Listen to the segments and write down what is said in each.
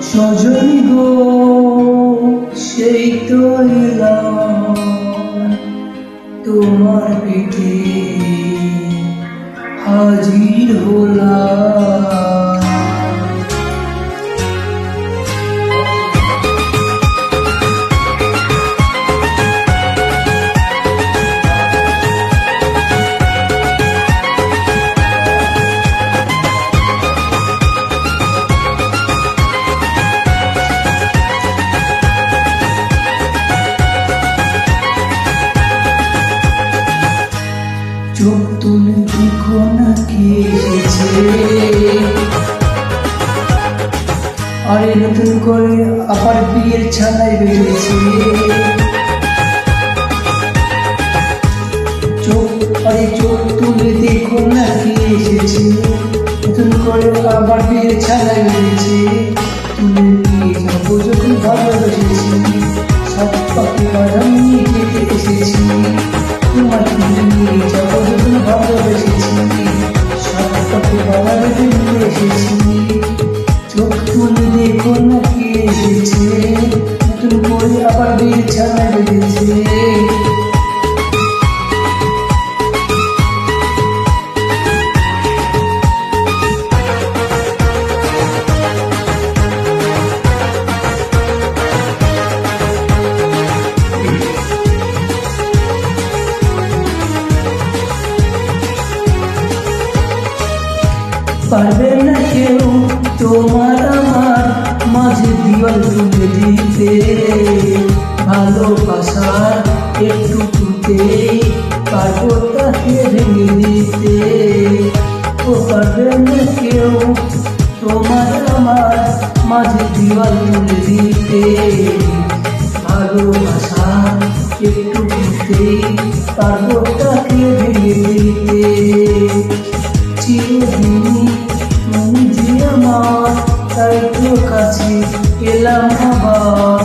সজনী গো সেই তো এলাম তোমার পিঠে হাজির হলাম। চোখ তুলে দেখো না কে এসেছে, আরে নতুন করে আবার বিয়ের ছানায় বেরিয়েছে। চোখ তুলে দেখো না কে এসেছে, নতুন করে আবার বিয়ের ছানায় বেরিয়েছে। তুলে নিয়ে যাবো যখন ভালোবেসেছি, সব পাখি বাদাম নিয়ে যেতে এসেছি। তোমার তুলে নিয়ে যাবো যখন ভালোবেসেছি, সব পাখি বাদাম নিয়ে এসেছি। চোখ তুলে দেখো না কে এসেছে, নতুন করে আবার বিয়ের ছানায় বেরিয়েছে। পারবে না কেউ তোমার আমার মাঝে দিওয়াল তুলে দিতে, ভালোবাসার একটু টুকে পারবো তাকে ভেঙে দিতে। ও পারবে না কেউ তোমার আমার মাঝে দিওয়াল তুলে দিতে, ভালোবাসার একটু টুকে পারবো তাকে ভেঙে দিতে। চিরদিনই তুমি যে আমার, তাই তো কাছে এলাম আবার।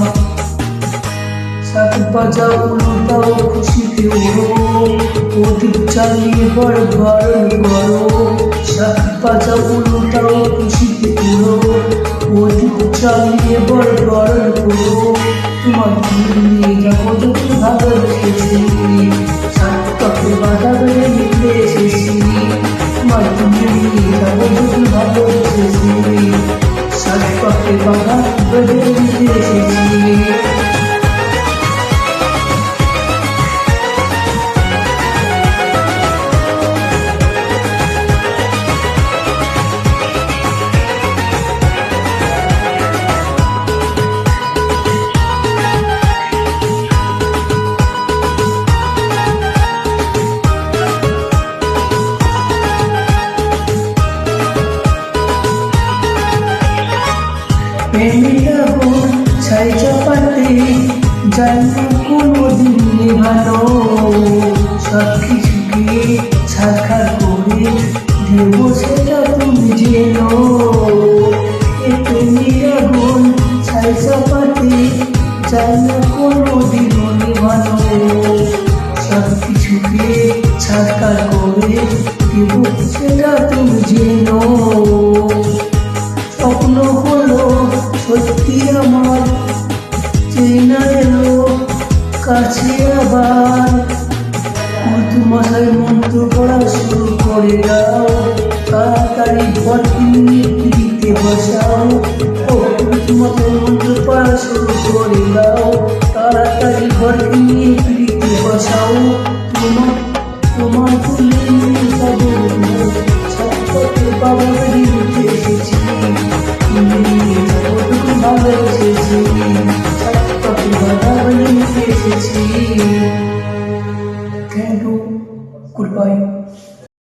শাক বাজাও উল্টাও খুশিতে ওড়ো, প্রদীপ চালিয়ে বড় বরণ করো। শাক বাজাও উল্টাও খুশিতে ওড়ো, প্রদীপ চালিয়ে বড় বরণ করো। তোমার নিয়ে যাবো যত ভালোবেসেছি, শাক পাখি বাধা বেড়ে নিতে এসেছি। তোমার নিয়ে যাবো যত ভালোবেসেছি, শাক পাখি বাধা বেড়ে নিতে এসেছি। প্রেমিকা বোন ছাই চাপাতে জানি কোনোদিন নেভানো, সব কিছুকে সাক্ষাৎ করে দেব সেটা তুমি জেনো। প্রেমিকা বোন ছাই চাপাতে জানি কোনোদিন নেভানো, সব কিছুকে সাক্ষাৎ করে দেব সেটা তুমি জেনো। স্বপ্ন হলো সত্যি আমার, চেনা এলো কাছে আবার। মধু মাথায় মন্ত্র পড়া শুরু করে দাও, তাড়াতাড়ি ঘর নিয়ে দিতে বসাও। ও মধু মাথায় মন্ত্র পড়া শুরু করে দাও, তাড়াতাড়ি ঘর নিয়ে দিতে বসাও। তোমার